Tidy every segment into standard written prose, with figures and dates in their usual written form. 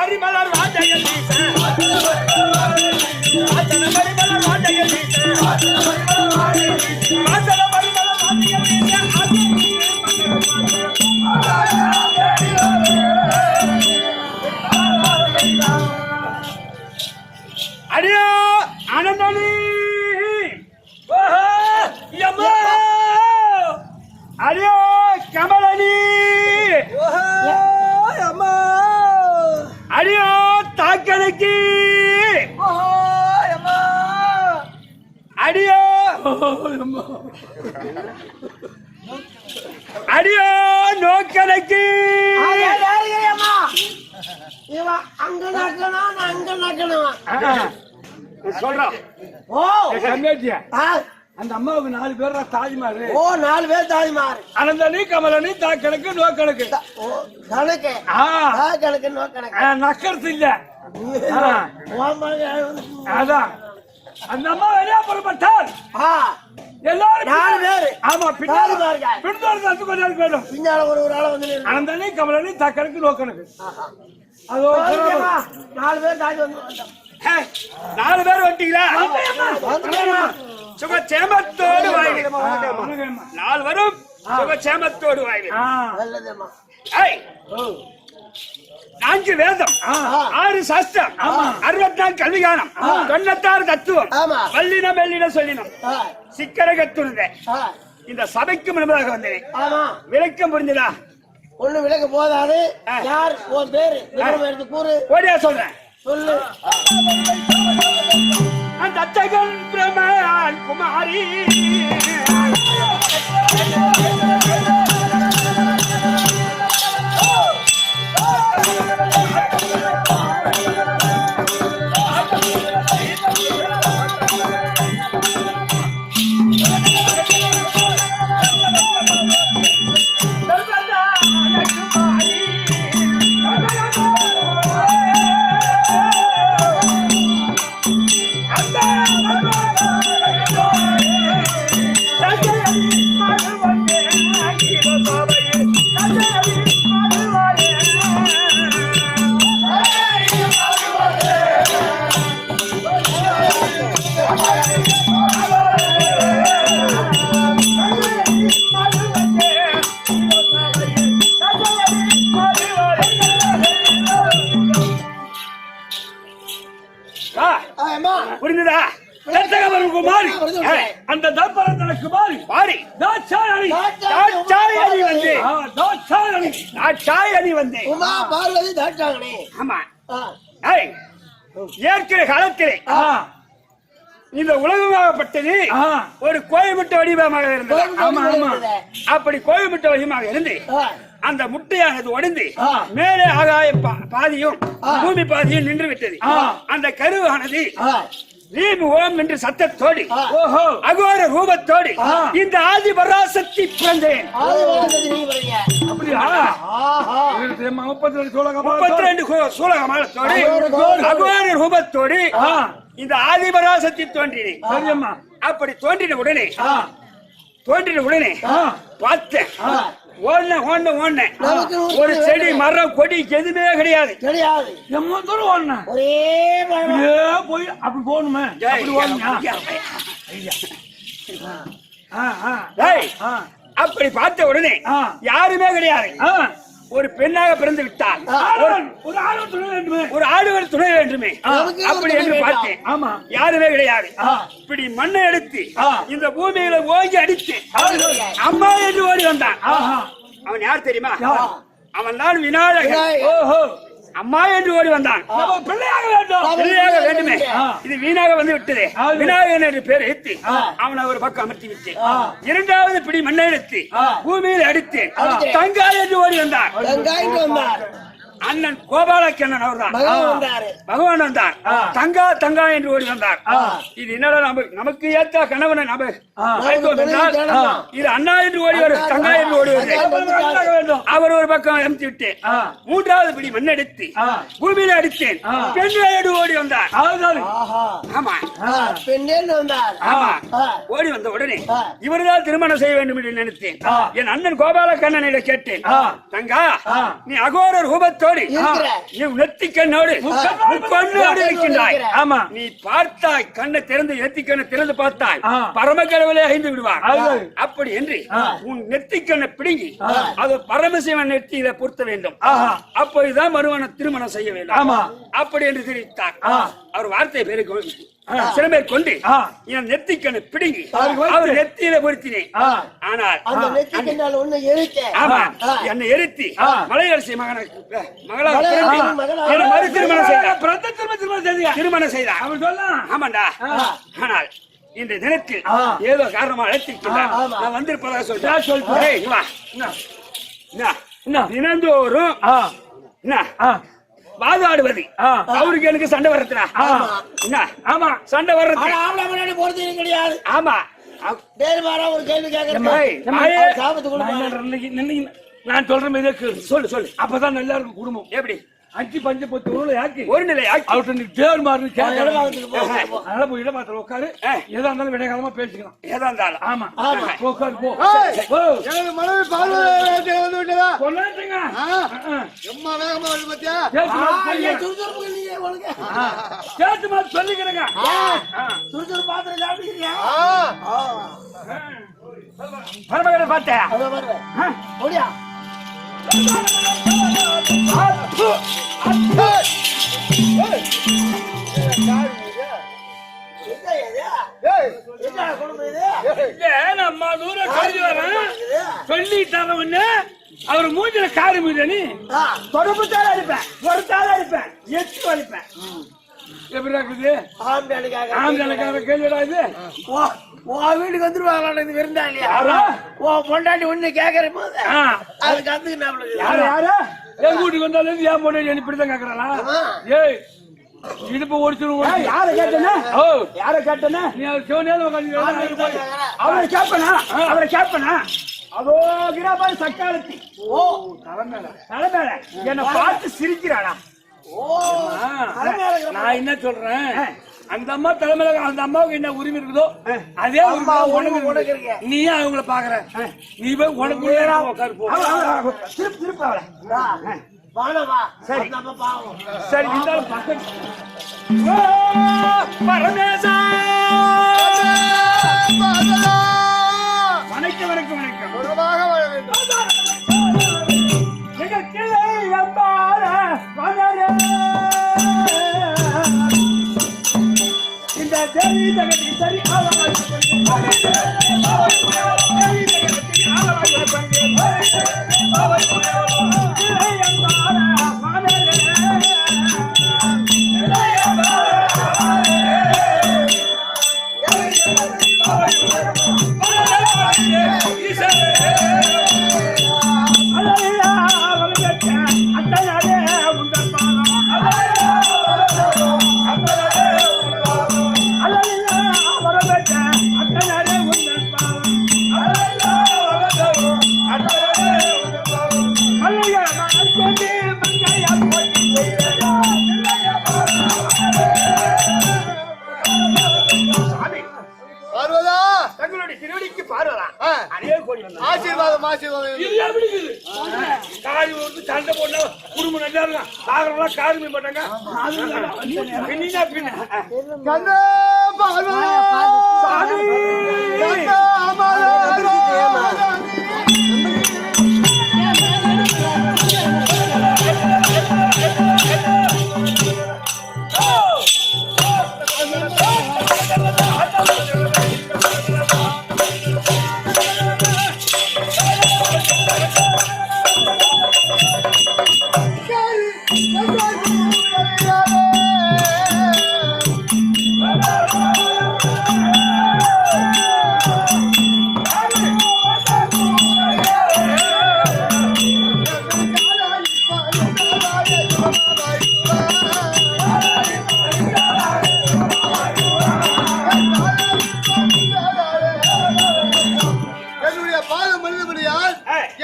மரிமலர் வாஜையில் வீச வாசன மரிமலர் வாஜையில் வீச வாசன மரிமலர் வாஜையில் வீச அடியோ ஆனந்தனி அடியோ கமலனி அடியோ தாக்கனுக்கு அடியோ அடியோ நோக்கனுக்கு அங்க நக்கணும் அங்க நக்கணும் சொல்றோம். ஓ அந்த அம்மாவுக்கு 4 பேர் தாய்மார். ஓ 4 பேர் தாய்மார். அனந்தனி கமலனி தாக்கணக்கு நோக்கணக்கு. ஓ கணக்கு கணக்கு நோக்கணக்கு நக்கறது இல்ல. அதான் அந்த அம்மா வெளியே புறப்பட்டார். எல்லாரும் 4 பேர். ஆமா பின்னாடி பின்னாடி கொஞ்சம் பேரும் பின்னால ஒரு ஆள வந்து அனந்தனி கமலனி தாக்கணக்கு நோக்கணக்கு. அதோ 4 பேர் தாய் வந்து 4 பேர் வந்துட்டீங்களா? சுக சேமத்தோடு வாய்வு 4 வரும். சுக சேமத்தோடு வாய்வு 4 வேதம் 6 சாஸ்திரம் 64 கல்விகானம் 96 தத்துவம் வல்லின மெல்லின சொல்லினம் சிக்கர கத்துருந்த இந்த சபைக்கு முன்பதாக வந்தேன். விளக்கம் புரிஞ்சதா? ஒண்ணு விளக்க போதாது. யார் உன் பேரு எடுத்து கூறு. ஓடியா சொல்றேன் சொல்லு. அந்த அத்தகன் பிரமன் குமாரி புரிந்ததா? குமாரி அந்த தர்பரத்தன குமாரி மாறி தாட்சாயணி வந்து தாட்சாயணி வந்து உமா பார்வதி தாட்சாயணி. ஆமா ஏற்கனவே காலத்திலே இந்த உலகமாகப்பட்டது ஒரு கோயில்முட்ட வடிவமாக இருந்தது. அப்படி கோயில்முட்ட வடிவமாக இருந்து அந்த முட்டையானது உடைந்து மேலே ஆகாய பாதியும் பூமி பாதியும் நின்று விட்டது. அந்த கருவானது ரீம் ஓம் என்று சத்தத்தோடு அகோர ரூபத்தோடு இந்த ஆதி பராசக்தி பிறந்தேன். 32 சூலகமாலத்தோடு அகோர ரூபத்தோடு இந்த ஆதி பராசக்தி தோன்றினேன். அப்படி தோன்றின உடனே பார்த்தேன் ஒரு செடி மரம் கொடி எதுவுமே கிடையாது. போய் அப்படி போகணுமே அப்படி பார்த்த உடனே யாருமே கிடையாது. ஒரு பெண்ணாக பிறந்து விட்டால் ஒரு ஆடுகள் துணை வேண்டுமே அப்படி என்று பார்த்தேன். யாருமே கிடையாது. இப்படி மண்ணை எடுத்து இந்த பூமியில ஓங்கி அடித்து அம்மா என்று ஓடி வந்தான். அவன் யார் தெரியுமா? அவன் தான் விநாயகன். அம்மா என்று ஓடி வந்தான். பிள்ளையாக வேண்டுமே இது வீணாக வந்து விட்டது. விநாயகன் என்று பேர் எடுத்து அவனை ஒரு பக்கம் அமர்த்தி விட்டேன். 2வது பிடி மண்ணை எடுத்து பூமியில் அடித்து தங்காய் என்று ஓடி வந்தான். அண்ணன் கோபாலக்கண்ணன் அவர்தான் பகவான் வந்தார். தங்கா என்று ஓடி வந்தார். இது என்னடா நமக்கு ஏத்த கணவனை இது அண்ணா என்று ஓடி வரும் தங்கா என்று ஓடி வருது. அவர் ஒரு பக்கம் அமுத்தி விட்டேன். 3வது பிடி மண் எடுத்து பூமியில அடித்தேன். பெண்ணு ஓடி வந்தார். ஆமா ஓடி வந்த உடனே இவர்தான் திருமணம் செய்ய வேண்டும் என்று நினைத்தேன். என் அண்ணன் கோபாலக்கண்ணனிடம் கேட்டேன். தங்கா நீ அகோர ரூபத்தோடு கண்ணோடு நெத்திக்கண்ணோடு முக்கண்ணோடு இருக்கின்றாய். ஆமா, நீ பார்த்தாய், கண்ணை திறந்து நெத்திக்கண்ணை திறந்து பார்த்தாய், பரமக்கடவுளே அழிந்து விடுவார். அப்படி என்று உன் நெத்திக்கண்ணை பிடுங்கி அது பரமசிவன் நெத்தியில பொருத்த வேண்டும். அப்போதுதான் மறுவன திருமணம் செய்ய வேண்டும். அப்படி என்று தெரிவித்தார். அவர் வார்த்தை பேரு சிறமை கொண்டு என் நெத்திக்கண்ணை பிடுங்கி அவர் நெத்தியில பொருத்தினேன். ஆனால் என்னை எரித்தி மலையரசி மகளாக மறு திருமணம் செய்தார். ஆமாண்டா. ஆனால் இந்த தினத்தில் ஏதோ காரணமா அழைத்திருக்கிறார். நான் வந்திருப்பதாக சொல்றேன். தினந்தோறும் வாதாடுவது அவருக்கு எனக்கு சண்டை வர்றதுனா? ஆமா, சண்டை வர்றது கிடையாது. ஆமா, ஒரு கேள்வி கேட்கறேன். நான் சொல்றேன், சொல்லு. அப்பதான் நல்லா இருக்கும் குடும்பம். எப்படி? அஞ்சு பஞ்சு பத்து ஒரு நிலை அவர் தேர் மாறு அதனால போய் இடமாத்திர உட்காரு. எதா இருந்தாலும் விடைகாலமா பேசிக்கலாம். ஏதா இருந்தாலும். ஆமா, உட்காரு போ. மனைவி பார்வை சொல்லாட்டுங்க. சேர்த்து மாதிரி சொல்லிக்கிறேங்க. சுறுசுறு பாத்திரம் சாப்பிடுறீங்க. பரமகடை பார்த்தேன். முடியா சொல்லிட்டான அவர் மூஞ்சில காரி மீதனி தொடர்பு தாள அடிப்பேன், ஒரு தாள அடிப்பேன், எச்சு அடிப்பேன். எப்படி இருக்குது? ஆம்காரக்கார கேள்விடா இது. வீட்டுக்கு வந்துருவாங்களா இது விருந்தாளியா? பொண்டாட்டி ஒண்ணு கேக்குற போது அதுக்கு வந்து யாரு என் வீட்டுக்கு வந்தாலும் ஏன் பொண்டாட்டி இப்படிதான் கேக்குறாளா? ஏய், இடுப்பு ஒடிச்சிருவோம். யார கேட்டனா? யார கேட்டனா? நீ சோனியால அவரை கேட்பனா? அதோ கிராபாரி சக்காலத்தி தலைமையில என்ன பார்த்து சிரிக்கிறாளா? நான் என்ன சொல்றேன், அந்த அம்மா தலைமையில அந்த அம்மாவுக்கு என்ன உரிமை இருக்குதோ அதே உனக்கு. நீ அவங்கள பாக்குற, நீ போய் உனக்கு திருப்பாவல. சரி சரி, இருந்தாலும் பரமேசா வணக்கம் வணக்கம் வணக்கம். இந்த தேவி ஜகதி சரி தங்களுடைய திருவடிக்கு பார்வதா அநேக கோடி ஆசீர்வாதம் சண்டை போட்டா குடும்பம் நல்லா இருக்கும். சாகரெல்லாம் காருமே மாட்டாங்க.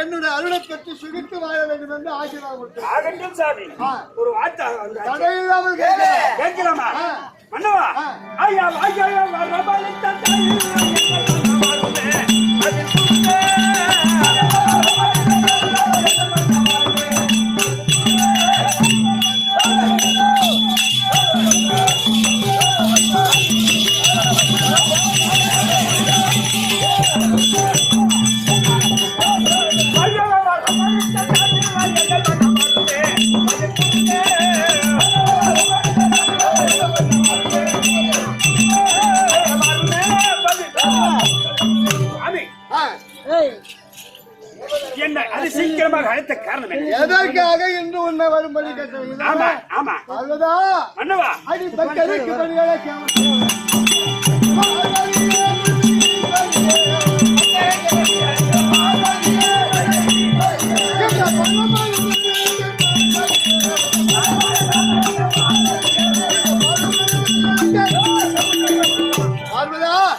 என்னுடைய அருளை பெற்று சுகித்து வாழ வேண்டும் என்று ஆசீர்வாதம் சாமி. ஒரு வார்த்தை கேட்கலாமா? மன்னவா, ஐயா ஐயா காரணம் என்ன? எதற்காக இன்று உன்னை வரும்படி கேட்டீங்க? ஆமா ஆமா அதுதான் மன்னவா அடி பக்கருக்கு பணிகளை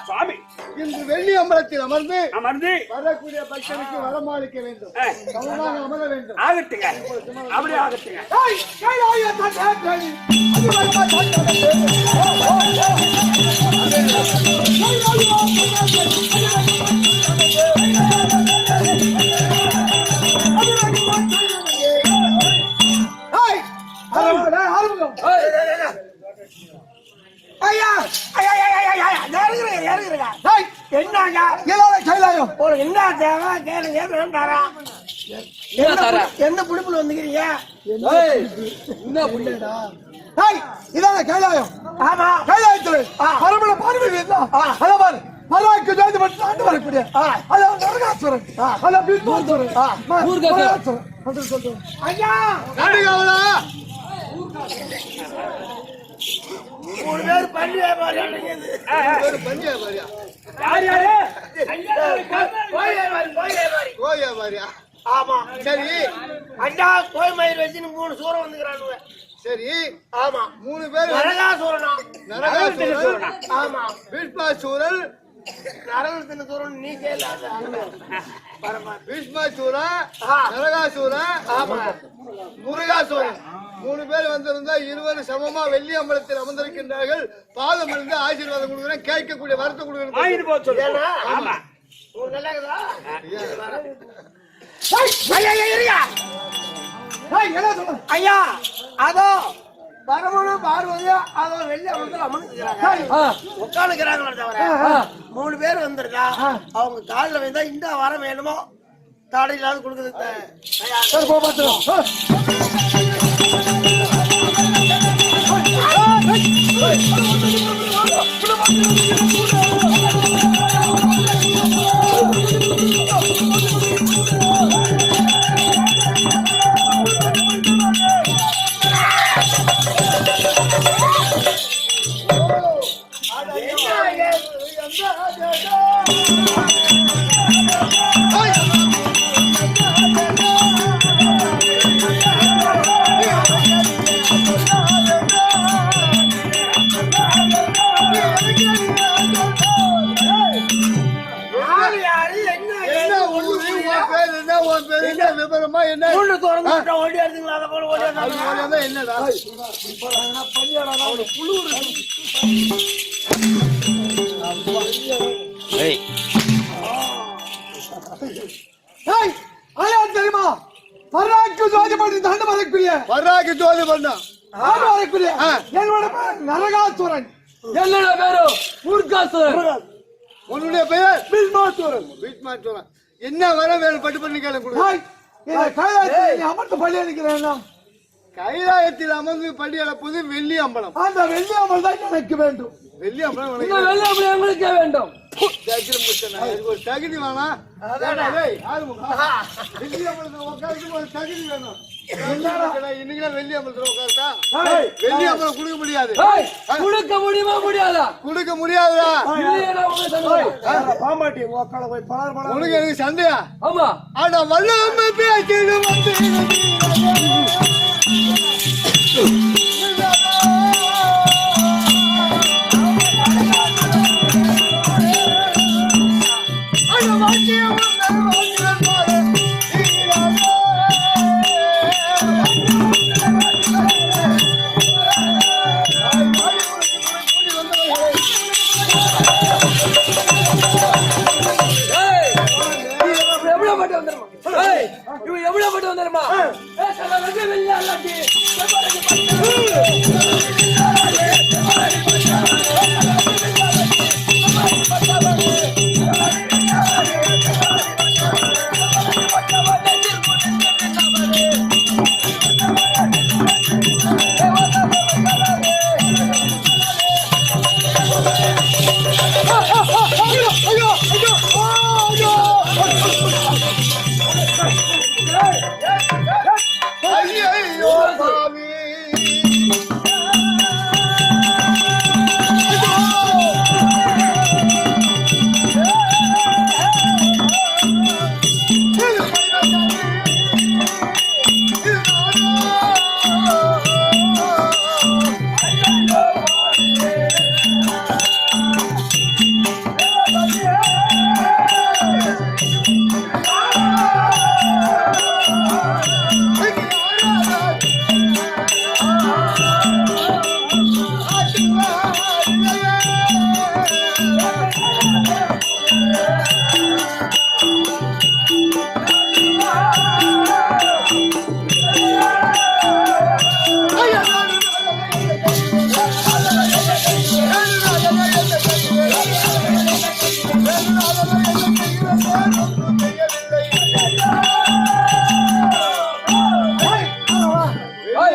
சுவாமி இன்று வெள்ளி அம்பலத்தில் அமர்ந்து அமர்ந்து வரக்கூடிய பக்தனுக்கு வரமாளிக்க வேண்டும். சமமாக அமர வேண்டும். ஆகட்டுங்க அப்படியே ஆகட்டுங்க. என்ன புடிப்புல வந்துக்கிறீங்க? இதான கைலாயம். ஆமா கைலாயத்துல பரமன பார்வை மராக்கு ஜோதி மட்டும் ஆண்டு வரக்கூடிய அதாவது நரகாசுரன் அதாவது பித்மூர்சுரன் ஐயா நடிகாவலா 3 பேர் பண்ணி வியாபாரியா யார் யாரு? கோய் வியாபாரியா? ஆமா சரி அண்ணா கோய் மயிர் வச்சு 3 சூரம் வந்துக்கிறானுங்க. சரி ஆமா 3 பேர் நரகாசூரனா? நரகாசூரன் ஆமா. பீஷ்மாசூரன் நரகத்தின் சூரன் நீ கேளாத பீஷ்மாசூரன் நரகாசூரன் ஆமா முருகாசூரன் 3 பேர் வந்திருந்தா இருவரும் சமமா வெள்ளி அம்பலத்தில் அமர்ந்திருக்கின்றார்கள். பாதம் இருந்து ஆசீர்வாதம் கொடுக்குறேன். கேட்கக்கூடிய வரத்தை கொடுக்குறேன். ஆமா ஐயா அதோ பரமனும் பார்வதியா அதோ வெள்ளி அம்பலத்தில் அமர்ந்துக்கிறாங்க. உட்காந்துக்கிறாங்களே தவிர 3 பேர் வந்திருக்கா. அவங்க காலில் வந்தா இந்த வரம் வேணுமோ தாடை இல்லாத கொடுக்குறது. தெரியுமா வர்றாக்கு ஜோதி பண்ணி தண்ட வரக்கூடிய வர்றாக்கு ஜோதி பண்ணா வரக்கூடிய என்னோட நரகாசுரன். என்னோட பேரு முருகாசுரன். உன்னுடைய பெயர் பீஷ்மாசூரன். பீஷ்மாசூரன் என்ன வர வேணும் பட்டு பண்ணி அமர்ந்து பள்ளி அளிக்கிறேன். கைலாயத்தில் அமர்ந்து பள்ளி அளப்பது வெள்ளி அம்பலம். அந்த வெள்ளி அம்பலம் தான் எனக்கு வேண்டும். வெள்ளி அம்பலம் எங்களுக்கே வேண்டும். ஒரு தகுதி வேணாம். வெள்ளி அம்பலத்தில் உட்காந்து ஒரு தகுதி வேணும். இன்னைக்கு வெள்ளி அம்பலத்தில் உட்காருக்கா? வெள்ளி அம்பலம் கொடுக்க முடியாது. கொடுக்க முடியுமா? முடியாதா? கொடுக்க முடியாதா? பாம்பாட்டி உக்கால போய் பலர் உனக்கு எனக்கு சண்டையா? ஆமா. ஆனா வல்லமை பேசிடு வந்து எவ்வளவு பட்டு வந்துருமா?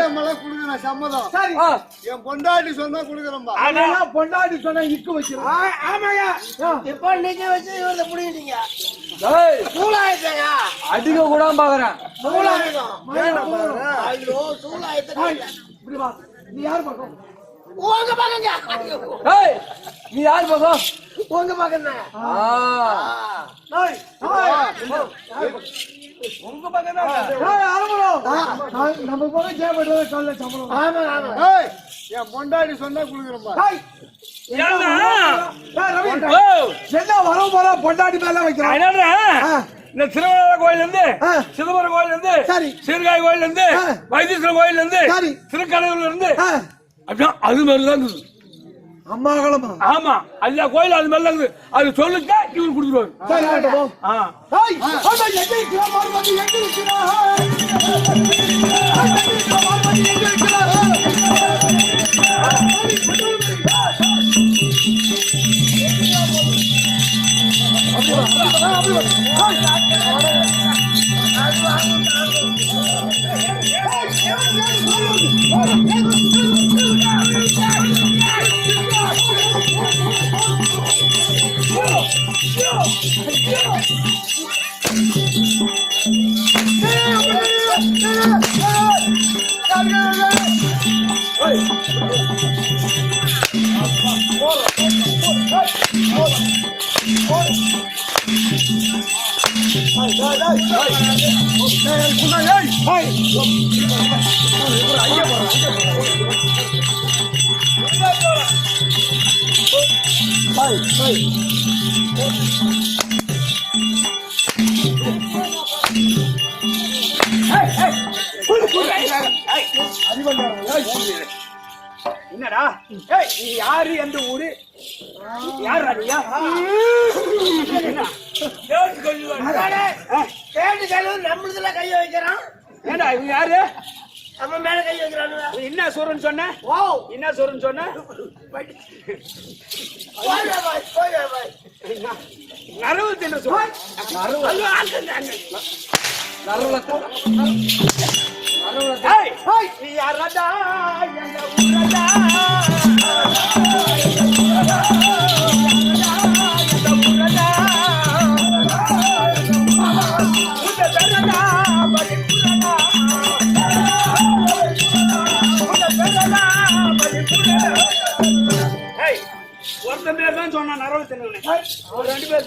எல்லாம் குடுக்குறேன் சம்மதம். சரி என் பொண்டாட்டி சொன்னா குடுக்குறேன்பா. அதெல்லாம் பொண்டாட்டி சொன்னா இக்கு வச்சிருக்கோம். ஆமாங்க. இப்ப நீங்க வச்சு இவரை புடிக்கிட்டீங்க. டேய் சூளாயிட்டேங்க. அடிக்க கூட பாக்குறேன். சூளாயிட்டோம். ஐயோ சூளாயிட்டேங்க. இப்படி வா. நீ யார் பக்கம்? உங்க பக்கங்க. டேய் நீ யார் பக்கம்? உங்க பக்கங்க. டேய் உங்க பக்கம் தான். டேய் ஆரம்பம். நம்ம பக்கம் ஜெயபடுற சொல்ல சம்பளம். ஆமா ஆமா. ஏய் என் பொண்டாட்டி சொன்னா குடுக்குறேன்பா. டேய் என்ன வர போற பொண்டாட்டி மேல வைக்கிறான். இந்த திருவண்ணாமலை கோயில இருந்து சிதம்பரம் கோயில இருந்து சீர்காழி கோயில இருந்து வைத்தீஸ்வரன் கோயில இருந்து திருக்கடையூர்ல இருந்து அப்படின்னா அது மாதிரிதான் இருந்தது. அம்மா காலமா ஆமா எல்லா கோயிலும் அது மாதிரிலாம் இருக்குது. அது சொல்லுங்க இவரு கொடுத்துருவாரு. என்னடா நீ யாரு எந்த ஊரு யாரு நம்மளதுல கைய வைக்கிறான். ஏண்டா இவங்க யாரு? நம்ம மேல கை வைக்கிறானுங்க. என்ன சொல்றன்னு சொன்ன? ஓ என்ன சொல்றன்னு சொன்ன? நரவு தின்ன சொல்ல நீ யாரடா எங்க ஊரடா ஒருத்தன் பேர் தான் சொன்னா நரவு தின்னு ஒரு ரெண்டு பேர்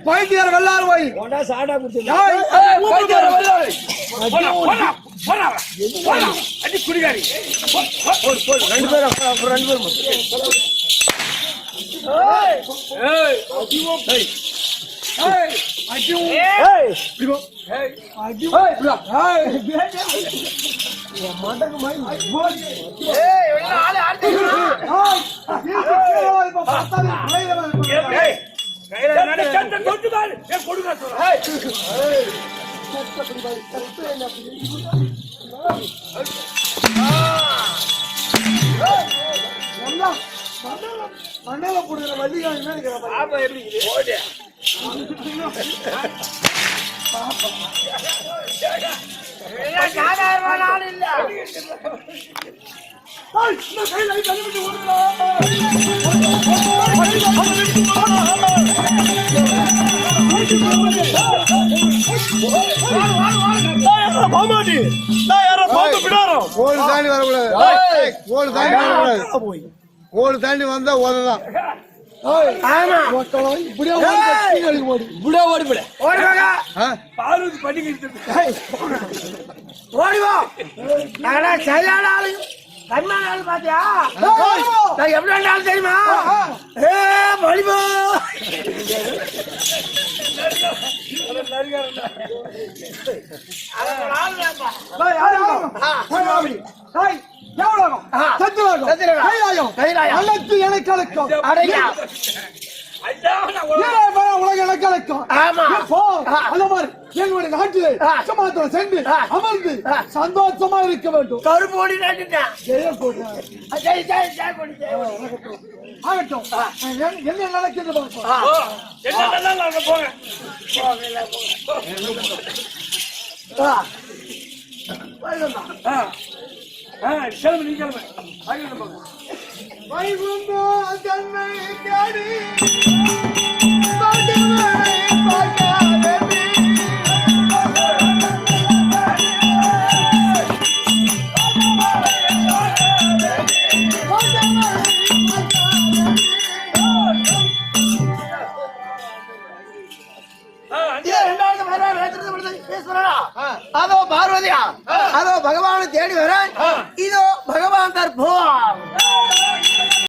பைத்தியார் வெள்ளாறு போய் அடி குடிகாரி 2 பேரும் 2 பேரும் மண்ணல போடுற வள்ளிகாய் ஓடு தாண்டி வந்தா ஓடலாம் பார்வதி பண்ணிக்கிட்டு ஓடிவா சரியான ஆளு கண்மான ஆளு பாத்தியா எப்படி வேண்டாலும் தெரியுமா வழிபோ என்னுடைய நாட்டிலே சமாதானம் சென்று அமர்ந்து சந்தோஷமா இருக்க வேண்டும். கருப்பு ஓடி ஆகட்டும். என்ன நடக்கிறது அதோ பார்வதியா அதோ பகவான்